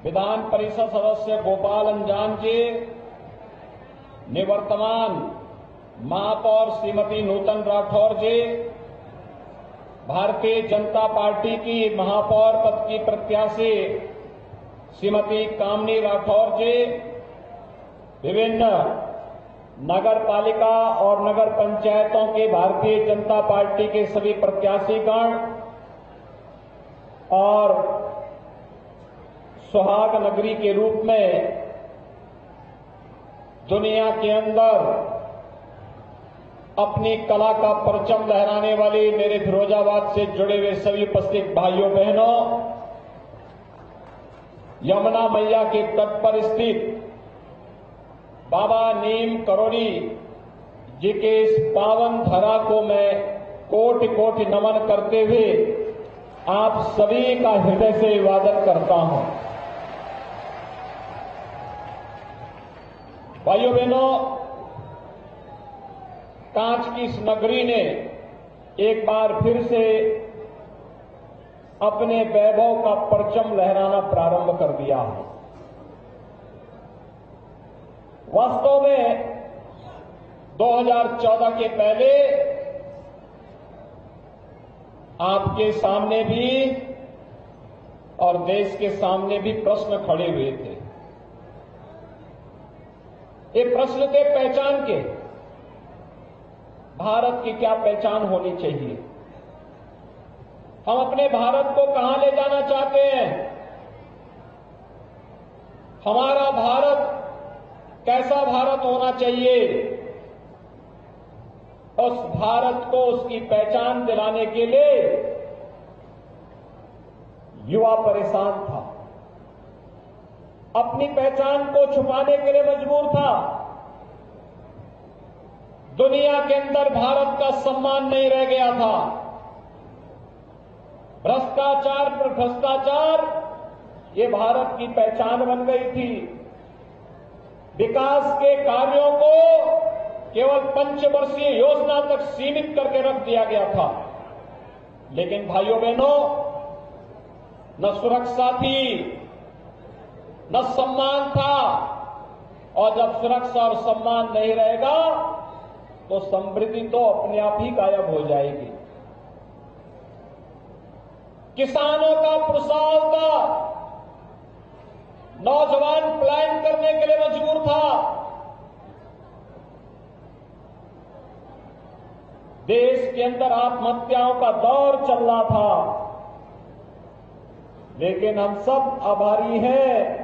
विधान परिषद सदस्य गोपाल अंजान जी, निवर्तमान महापौर श्रीमती नूतन राठौर जी, भारतीय जनता पार्टी की महापौर पद की प्रत्याशी श्रीमती कामनी राठौर जी, विभिन्न नगर पालिका और नगर पंचायतों के भारतीय जनता पार्टी के सभी प्रत्याशीगण और सुहाग नगरी के रूप में दुनिया के अंदर अपनी कला का परचम लहराने वाले मेरे फिरोजाबाद से जुड़े हुए सभी उपस्थित भाइयों बहनों, यमुना मैया के तट पर स्थित बाबा नीम करोड़ी जी के इस पावन धरा को मैं कोटि कोटि नमन करते हुए आप सभी का हृदय से अभिवादन करता हूं। भाइयों बहनों, कांच की इस नगरी ने एक बार फिर से अपने वैभव का परचम लहराना प्रारंभ कर दिया है। वास्तव में 2014 के पहले आपके सामने भी और देश के सामने भी प्रश्न खड़े हुए थे। ये प्रश्न थे पहचान के, भारत की क्या पहचान होनी चाहिए, हम अपने भारत को कहां ले जाना चाहते हैं, हमारा भारत कैसा भारत होना चाहिए। उस भारत को उसकी पहचान दिलाने के लिए युवा परेशान था, अपनी पहचान को छुपाने के लिए मजबूर था। दुनिया के अंदर भारत का सम्मान नहीं रह गया था। भ्रष्टाचार पर भ्रष्टाचार ये भारत की पहचान बन गई थी। विकास के कार्यों को केवल पंचवर्षीय योजना तक सीमित करके रख दिया गया था। लेकिन भाइयों बहनों, न सुरक्षा थी, न सम्मान था, और जब सुरक्षा और सम्मान नहीं रहेगा तो समृद्धि तो अपने आप ही गायब हो जाएगी। किसानों का पुरसाल था, नौजवान पलायन करने के लिए मजबूर था। देश के अंदर आत्महत्याओं का दौर चल रहा था। लेकिन हम सब आभारी हैं,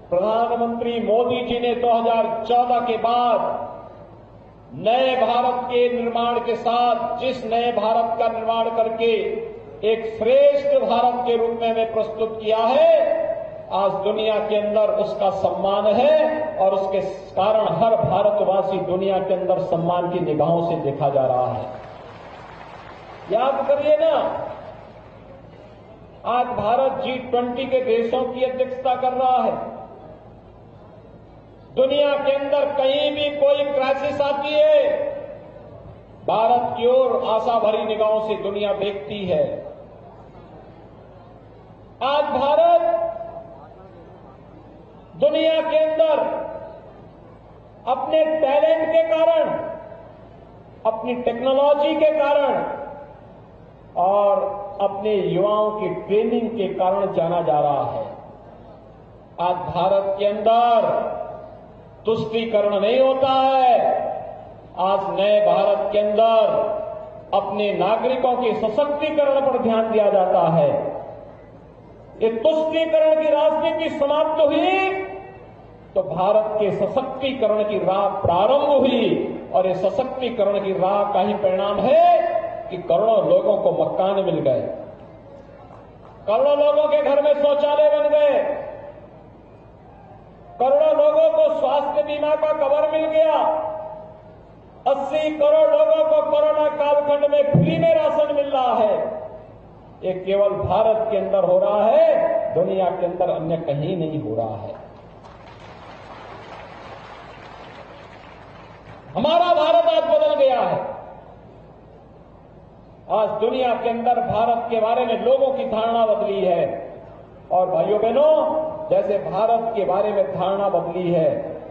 प्रधानमंत्री मोदी जी ने 2014 के बाद नए भारत के निर्माण के साथ, जिस नए भारत का निर्माण करके एक श्रेष्ठ भारत के रूप में हमें प्रस्तुत किया है, आज दुनिया के अंदर उसका सम्मान है और उसके कारण हर भारतवासी दुनिया के अंदर सम्मान की निगाहों से देखा जा रहा है। याद करिए ना, आज भारत G20 के देशों की अध्यक्षता कर रहा है। दुनिया के अंदर कहीं भी कोई क्राइसिस आती है, भारत की ओर आशा भरी निगाहों से दुनिया देखती है। आज भारत दुनिया के अंदर अपने टैलेंट के कारण, अपनी टेक्नोलॉजी के कारण और अपने युवाओं की ट्रेनिंग के कारण जाना जा रहा है। आज भारत के अंदर तुष्टीकरण नहीं होता है। आज नए भारत के अंदर अपने नागरिकों के सशक्तिकरण पर ध्यान दिया जाता है। ये तुष्टीकरण की राजनीति समाप्त हुई तो भारत के सशक्तिकरण की राह प्रारंभ हुई, और ये सशक्तिकरण की राह का ही परिणाम है कि करोड़ों लोगों को मकान मिल गए, करोड़ों लोगों के घर में शौचालय बन गए, करोड़ों लोगों को स्वास्थ्य बीमा का कवर मिल गया, 80 करोड़ लोगों को कोरोना कालखंड में फ्री में राशन मिल रहा है। ये केवल भारत के अंदर हो रहा है, दुनिया के अंदर अन्य कहीं नहीं हो रहा है। हमारा भारत आज बदल गया है। आज दुनिया के अंदर भारत के बारे में लोगों की धारणा बदली है। और भाइयों बहनों, जैसे भारत के बारे में धारणा बदली है,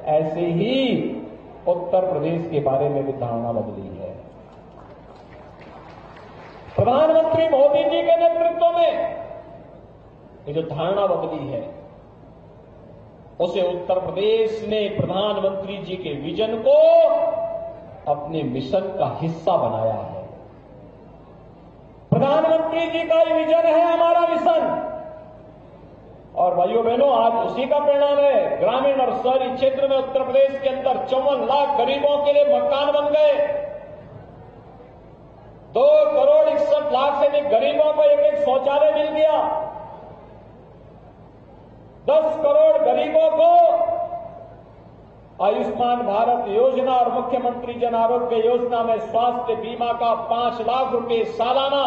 ऐसे ही उत्तर प्रदेश के बारे में भी धारणा बदली है। प्रधानमंत्री मोदी जी के नेतृत्व में ये जो धारणा बदली है, उसे उत्तर प्रदेश ने प्रधानमंत्री जी के विजन को अपने मिशन का हिस्सा बनाया है। प्रधानमंत्री जी का ये विजन है हमारा मिशन, और भाइयों बहनों, आज उसी का परिणाम है। ग्रामीण और शहरी क्षेत्र में उत्तर प्रदेश के अंदर 54 लाख गरीबों के लिए मकान बन गए। 2 करोड़ 61 लाख से भी गरीबों को एक शौचालय मिल गया। 10 करोड़ गरीबों को आयुष्मान भारत योजना और मुख्यमंत्री जन आरोग्य योजना में स्वास्थ्य बीमा का 5 लाख रुपए सालाना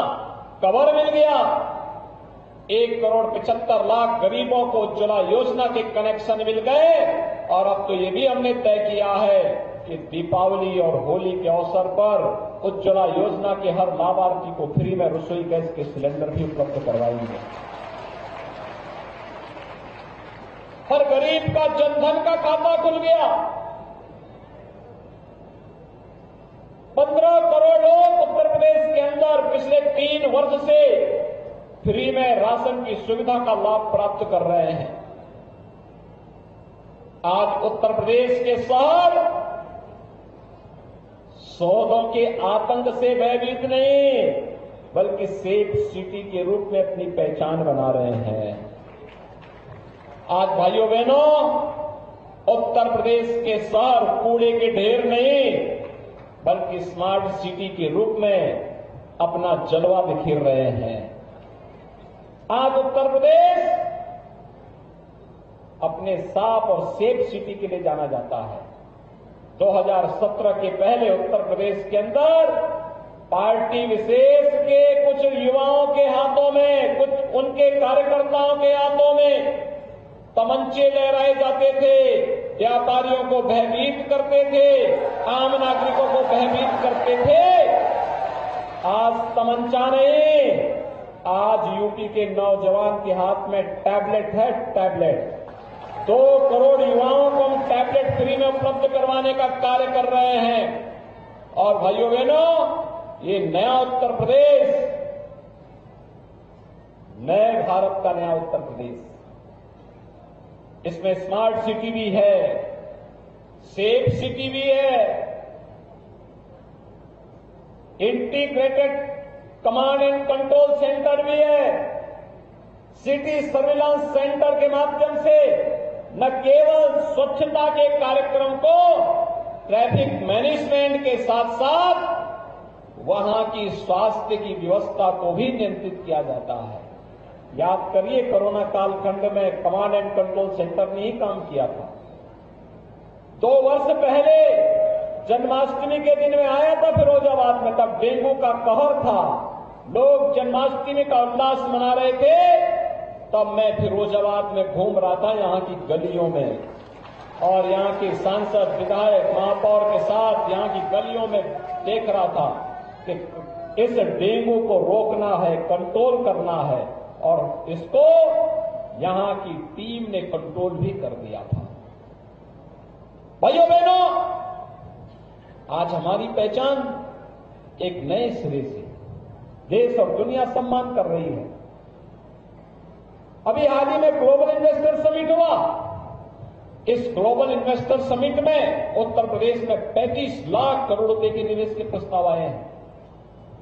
कवर मिल गया। 1 करोड़ 75 लाख गरीबों को उज्ज्वला योजना के कनेक्शन मिल गए। और अब तो ये भी हमने तय किया है कि दीपावली और होली के अवसर पर उज्ज्वला योजना के हर लाभार्थी को फ्री में रसोई गैस के सिलेंडर भी उपलब्ध करवाएंगे। हर गरीब का जनधन का खाता खुल गया। 15 करोड़ लोग उत्तर प्रदेश के अंदर पिछले 3 वर्ष से फ्री में राशन की सुविधा का लाभ प्राप्त कर रहे हैं। आज उत्तर प्रदेश के शहर सौदों के आतंक से भयभीत नहीं, बल्कि सेफ सिटी के रूप में अपनी पहचान बना रहे हैं। आज भाइयों बहनों, उत्तर प्रदेश के शहर कूड़े के ढेर नहीं, बल्कि स्मार्ट सिटी के रूप में अपना जलवा बिखेर रहे हैं। आज उत्तर प्रदेश अपने साफ और सेफ सिटी के लिए जाना जाता है। 2017 के पहले उत्तर प्रदेश के अंदर पार्टी विशेष के कुछ युवाओं के हाथों में, कुछ उनके कार्यकर्ताओं के हाथों में तमंचे लहराए जाते थे, व्यापारियों को भयभीत करते थे, आम नागरिकों को भयभीत करते थे। आज तमंचा नहीं, आज यूपी के नौजवान के हाथ में टैबलेट है। टैबलेट 2 करोड़ युवाओं को हम टैबलेट फ्री में उपलब्ध करवाने का कार्य कर रहे हैं। और भाइयों बहनों, ये नया उत्तर प्रदेश, नए भारत का नया उत्तर प्रदेश, इसमें स्मार्ट सिटी भी है, सेफ सिटी भी है, integrated command and control centre भी है। सिटी सर्विलांस सेंटर के माध्यम से न केवल स्वच्छता के कार्यक्रम को, ट्रैफिक मैनेजमेंट के साथ साथ वहां की स्वास्थ्य की व्यवस्था को भी नियंत्रित किया जाता है। याद करिए, कोरोना कालखंड में कमांड एंड कंट्रोल सेंटर ने ही काम किया था। 2 वर्ष पहले जन्माष्टमी के दिन में आया था फिरोजाबाद में, तब डेंगू का कहर था, लोग जन्माष्टमी का उल्लास मना रहे थे। तब मैं फिरोजाबाद में घूम रहा था, यहां की गलियों में, और यहां के सांसद, विधायक, महापौर के साथ यहां की गलियों में देख रहा था कि इस डेंगू को रोकना है, कंट्रोल करना है, और इसको यहां की टीम ने कंट्रोल भी कर दिया था। भाइयों बहनों, आज हमारी पहचान एक नए सिरे से देश और दुनिया सम्मान कर रही है। अभी हाल ही में ग्लोबल इन्वेस्टर समिट हुआ। इस ग्लोबल इन्वेस्टर समिट में उत्तर प्रदेश में 35 लाख करोड़ रुपए के निवेश के प्रस्ताव आए हैं।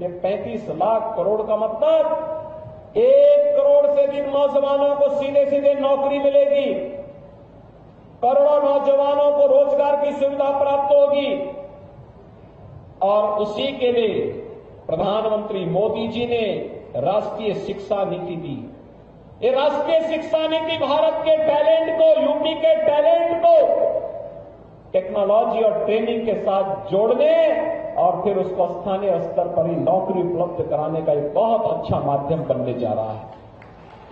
ये 35 लाख करोड़ का मतलब 1 करोड़ से अधिक नौजवानों को सीधे सीधे नौकरी मिलेगी, करोड़ों नौजवानों को रोजगार की सुविधा प्राप्त होगी। और उसी के लिए प्रधानमंत्री मोदी जी ने राष्ट्रीय शिक्षा नीति दी। ये राष्ट्रीय शिक्षा नीति भारत के टैलेंट को, यूपी के टैलेंट को टेक्नोलॉजी और ट्रेनिंग के साथ जोड़ने और फिर उसको स्थानीय स्तर पर ही नौकरी उपलब्ध कराने का एक बहुत अच्छा माध्यम बनने जा रहा है।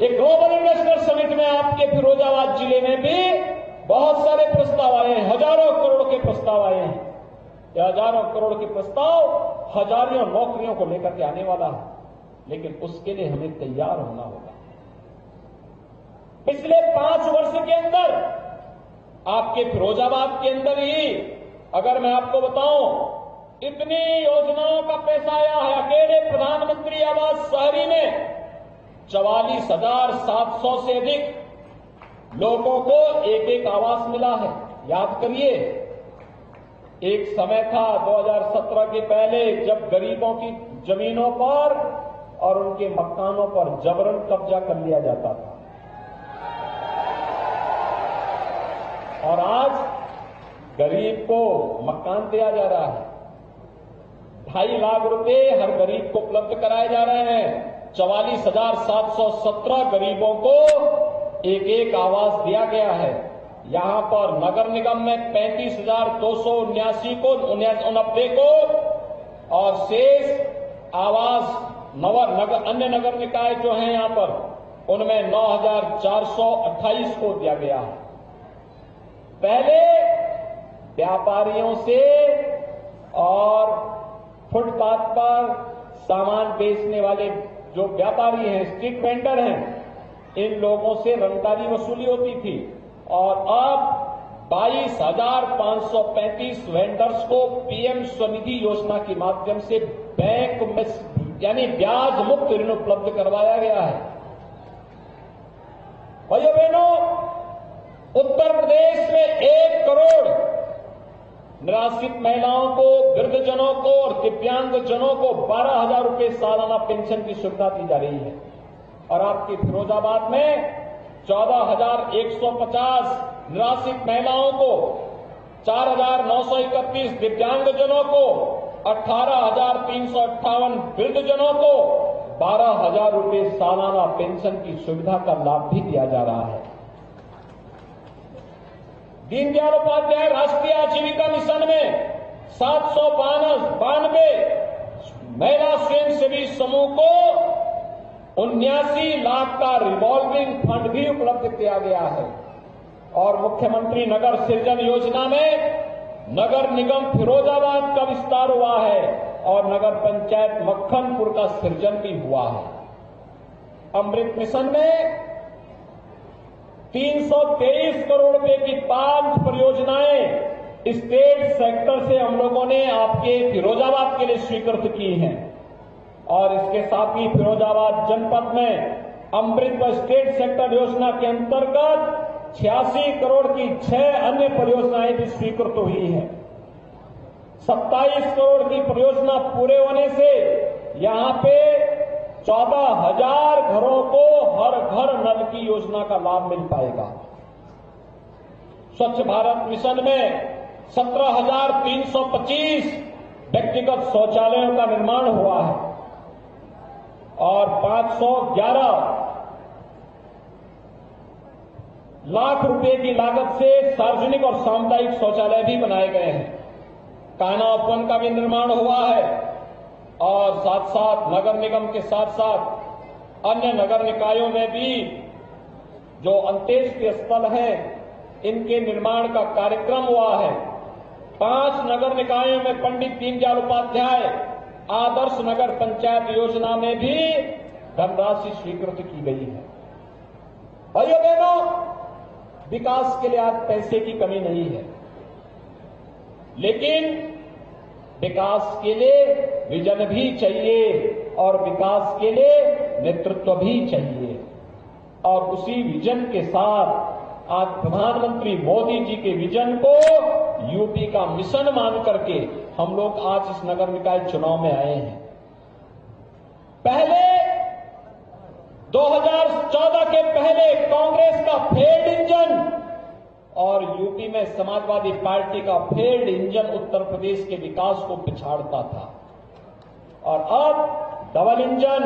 ये ग्लोबल इन्वेस्टर समिट में आपके फिरोजाबाद जिले में भी बहुत सारे प्रस्ताव आए हैं, हजारों करोड़ के प्रस्ताव आए हैं। ये हजारों करोड़ के प्रस्ताव हजारों नौकरियों को लेकर के आने वाला है, लेकिन उसके लिए हमें तैयार होना होगा। पिछले 5 वर्ष के अंदर आपके फिरोजाबाद के अंदर ही अगर मैं आपको बताऊं, इतनी योजनाओं का पैसा आया है। अकेले प्रधानमंत्री आवास शहरी में 44,700 से अधिक लोगों को एक एक आवास मिला है। याद करिए, एक समय था 2017 के पहले जब गरीबों की जमीनों पर और उनके मकानों पर जबरन कब्जा कर लिया जाता था, और आज गरीब को मकान दिया जा रहा है। 2.5 लाख रुपए हर गरीब को उपलब्ध कराए जा रहे हैं। 44,717 गरीबों को एक एक आवास दिया गया है। यहां पर नगर निगम में 35,279 को 89 को, और शेष आवास अन्य नगर निकाय जो हैं यहां पर उनमें 9,428 को दिया गया है। पहले व्यापारियों से और फुटपाथ पर सामान बेचने वाले जो व्यापारी हैं, स्ट्रीट वेंडर हैं, इन लोगों से रंगदारी वसूली होती थी, और अब 22,535 वेंडर्स को पीएम स्वनिधि योजना के माध्यम से बैंक में यानी ब्याज मुक्त ऋण उपलब्ध करवाया गया है। भाइयों बहनों, उत्तर प्रदेश में 1 करोड़ निराश्रित महिलाओं को, वृद्धजनों को और दिव्यांगजनों को 12,000 रुपए सालाना पेंशन की सुविधा दी जा रही है। और आपके फिरोजाबाद में 14,150 निराश्रित महिलाओं को, 4,931 दिव्यांगजनों को, 18,358 वृद्धजनों को 12,000 रुपए सालाना पेंशन की सुविधा का लाभ भी दिया जा रहा है। दीनदयाल उपाध्याय राष्ट्रीय आजीविका मिशन में 792 महिला स्वयंसेवी समूह को 79 लाख का रिवॉल्विंग फंड भी उपलब्ध किया गया है। और मुख्यमंत्री नगर सृजन योजना में नगर निगम फिरोजाबाद का विस्तार हुआ है और नगर पंचायत मक्खनपुर का सृजन भी हुआ है। अमृत मिशन में 323 करोड़ रुपए की 5 परियोजनाएं स्टेट सेक्टर से हम लोगों ने आपके फिरोजाबाद के लिए स्वीकृत की हैं। और इसके साथ ही फिरोजाबाद जनपद में अमृत स्टेट सेक्टर योजना के अंतर्गत 86 करोड़ की 6 अन्य परियोजनाएं भी स्वीकृत हुई हैं। 27 करोड़ की परियोजना पूरे होने से यहां पे 14,000 घरों को हर घर नल की योजना का लाभ मिल पाएगा। स्वच्छ भारत मिशन में 17,325 व्यक्तिगत शौचालयों का निर्माण हुआ है और 511 लाख रुपए की लागत से सार्वजनिक और सामुदायिक शौचालय भी बनाए गए हैं। कान्हा उपवन का भी निर्माण हुआ है और साथ साथ नगर निगम के साथ साथ अन्य नगर निकायों में भी जो अंत्येष्टि स्थल हैं इनके निर्माण का कार्यक्रम हुआ है। 5 नगर निकायों में पंडित दीनदयाल उपाध्याय आदर्श नगर पंचायत योजना में भी धनराशि स्वीकृत की गई है। भाइयों बहनों, विकास के लिए आज पैसे की कमी नहीं है, लेकिन विकास के लिए विजन भी चाहिए और विकास के लिए नेतृत्व भी चाहिए। और उसी विजन के साथ आज प्रधानमंत्री मोदी जी के विजन को यूपी का मिशन मान करके हम लोग आज इस नगर निकाय चुनाव में आए हैं। पहले 2014 के पहले कांग्रेस का फेल्ड इंजन और यूपी में समाजवादी पार्टी का फेल्ड इंजन उत्तर प्रदेश के विकास को पिछाड़ता था, और अब डबल इंजन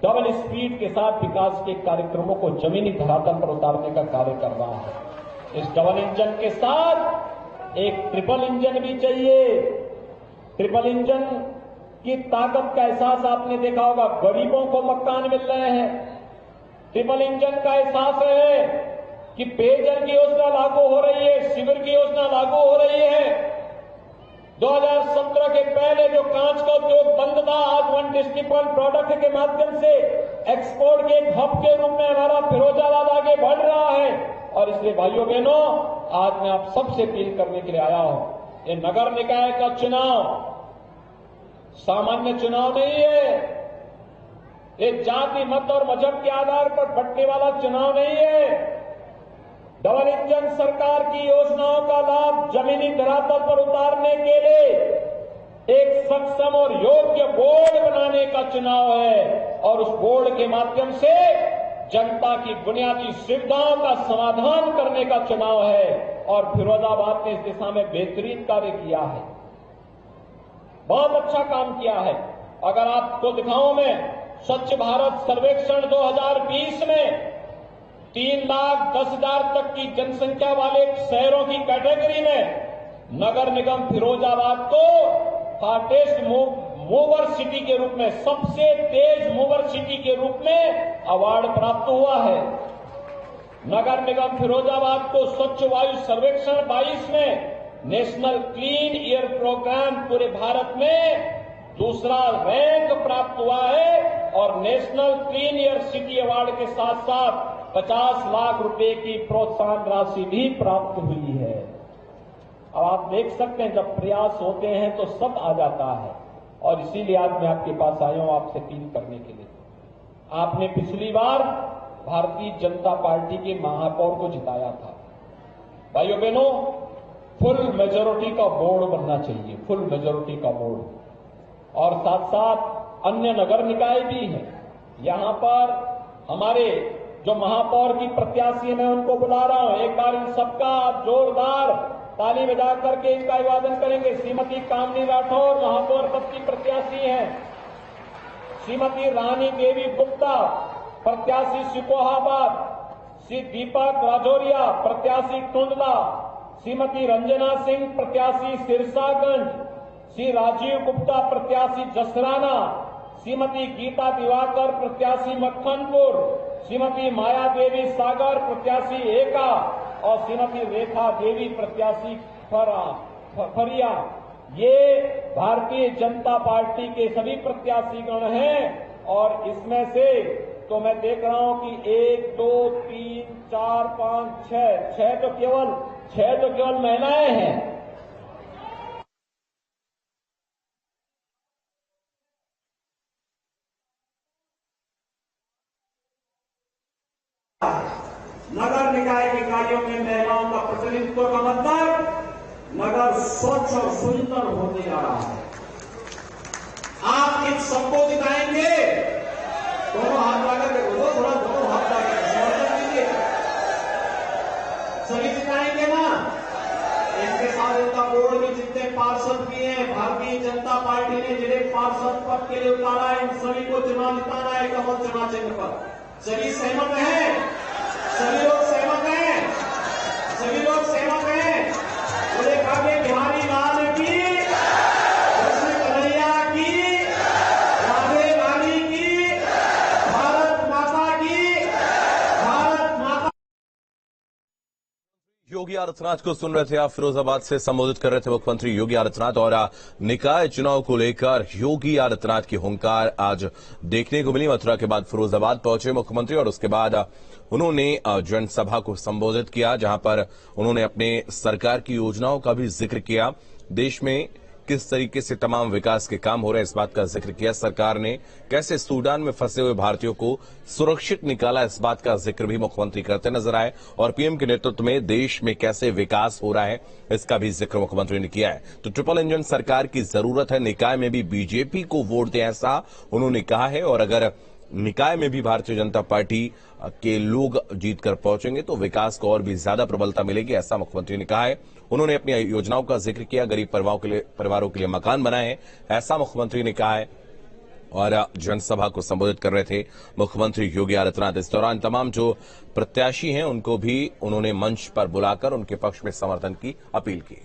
डबल स्पीड के साथ विकास के कार्यक्रमों को जमीनी धरातल पर उतारने का कार्य कर रहा है। इस डबल इंजन के साथ एक ट्रिपल इंजन भी चाहिए। ट्रिपल इंजन की ताकत का एहसास आपने देखा होगा, गरीबों को मकान मिल रहे हैं। ट्रिपल इंजन का एहसास है कि पेयजल की योजना लागू हो रही है, शिविर की योजना लागू हो रही है। 2017 के पहले जो कांच का उद्योग बंद था, आज वन डिस्ट्रिक्ट वन प्रोडक्ट के माध्यम से एक्सपोर्ट के एक हब के रूप में हमारा फिरोजाबाद आगे बढ़ रहा है। और इसलिए भाइयों बहनों, आज मैं आप सबसे अपील करने के लिए आया हूं, ये नगर निकाय का चुनाव सामान्य चुनाव नहीं है, ये जाति मत और मजहब के आधार पर बंटने वाला चुनाव नहीं है। डबल इंजन सरकार की योजनाओं का लाभ जमीनी धरातल पर उतारने के लिए एक सक्षम और योग्य बोर्ड बनाने का चुनाव है और उस बोर्ड के माध्यम से जनता की बुनियादी सुविधाओं का समाधान करने का चुनाव है। और फिरोजाबाद ने इस दिशा में बेहतरीन कार्य किया है, बहुत अच्छा काम किया है। अगर आपको दिखाऊं मैं, स्वच्छ भारत सर्वेक्षण 2020 में 3,10,000 तक की जनसंख्या वाले शहरों की कैटेगरी में नगर निगम फिरोजाबाद को फास्टेस्ट मूवर सिटी के रूप में, सबसे तेज मूवर सिटी के रूप में अवार्ड प्राप्त हुआ है। नगर निगम फिरोजाबाद को स्वच्छ वायु सर्वेक्षण 22 में नेशनल क्लीन एयर प्रोग्राम पूरे भारत में दूसरा रैंक प्राप्त हुआ है और national clean air city award के साथ साथ 50 लाख रुपए की प्रोत्साहन राशि भी प्राप्त हुई है। अब आप देख सकते हैं, जब प्रयास होते हैं तो सब आ जाता है। और इसीलिए आज मैं आपके पास आया हूं आपसे अपील करने के लिए। आपने पिछली बार भारतीय जनता पार्टी के महापौर को जिताया था। भाइयों बहनों, फुल मेजोरिटी का बोर्ड बनना चाहिए, फुल मेजोरिटी का बोर्ड। और साथ साथ अन्य नगर निकाय भी हैं। यहां पर हमारे जो महापौर की प्रत्याशी है, मैं उनको बुला रहा हूं, एक बार इन सबका जोरदार ताली बजा करके इनका अभिवादन करेंगे। श्रीमती कामनी राठौर महापौर पद की प्रत्याशी हैं, श्रीमती रानी देवी गुप्ता प्रत्याशी सिकोहाबाद, श्री दीपक राजौरिया प्रत्याशी टुंडला, श्रीमती रंजना सिंह प्रत्याशी सिरसागंज, श्री राजीव गुप्ता प्रत्याशी जसराना, श्रीमती गीता दिवाकर प्रत्याशी मक्खनपुर, श्रीमती माया देवी सागर प्रत्याशी एका और श्रीमती रेखा देवी प्रत्याशी फरिया। ये भारतीय जनता पार्टी के सभी प्रत्याशीगण हैं। और इसमें से तो मैं देख रहा हूं कि 1, 2, 3, 4, 5, 6 तो केवल महिलाएं हैं। नगर निकाय के कार्यों में महिलाओं का प्रतिनिधित्व का मतलब नगर स्वच्छ और सुंदर होने जा रहा है। आप इन सबको जिताएंगे, दोनों हाथ लगा के बोलो, थोड़ा दोनों हाथ लगा के समर्थन दीजिए। सभी जिताएंगे ना? इसके साथ इनका बोर्ड भी जितने पार्षद किए हैं, भारतीय जनता पार्टी ने जिन्हें पार्षद पद के लिए उतारा है, इन सभी को चुनाव जिताना है कमल चुनाव चिन्ह पर। सभी सहमत हैं? सभी लोग सहमत हैं? सभी लोग सहमत हैं? बोले काव्य बिहारी लाल की, कृष्ण कन्हैया की, राधे रानी की, भारत माता की, भारत माता। योगी आदित्यनाथ को सुन रहे थे आप। फिरोजाबाद से संबोधित कर रहे थे मुख्यमंत्री योगी आदित्यनाथ। और निकाय चुनाव को लेकर योगी आदित्यनाथ की हुंकार आज देखने को मिली। मथुरा के बाद फिरोजाबाद पहुंचे मुख्यमंत्री और उसके बाद उन्होंने जनसभा को संबोधित किया, जहां पर उन्होंने अपने सरकार की योजनाओं का भी जिक्र किया। देश में किस तरीके से तमाम विकास के काम हो रहे हैं, इस बात का जिक्र किया। सरकार ने कैसे सूडान में फंसे हुए भारतीयों को सुरक्षित निकाला, इस बात का जिक्र भी मुख्यमंत्री करते नजर आए। और पीएम के नेतृत्व में देश में कैसे विकास हो रहा है, इसका भी जिक्र मुख्यमंत्री ने किया है। तो ट्रिपल इंजन सरकार की जरूरत है, निकाय में भी बीजेपी को वोट दें, ऐसा उन्होंने कहा है। और अगर निकाय में भी भारतीय जनता पार्टी के लोग जीतकर पहुंचेंगे तो विकास को और भी ज्यादा प्रबलता मिलेगी, ऐसा मुख्यमंत्री ने कहा है। उन्होंने अपनी योजनाओं का जिक्र किया, गरीब परिवारों के लिए मकान बनाए हैं, ऐसा मुख्यमंत्री ने कहा है। और जनसभा को संबोधित कर रहे थे मुख्यमंत्री योगी आदित्यनाथ। इस दौरान तमाम जो प्रत्याशी हैं उनको भी उन्होंने मंच पर बुलाकर उनके पक्ष में समर्थन की अपील की।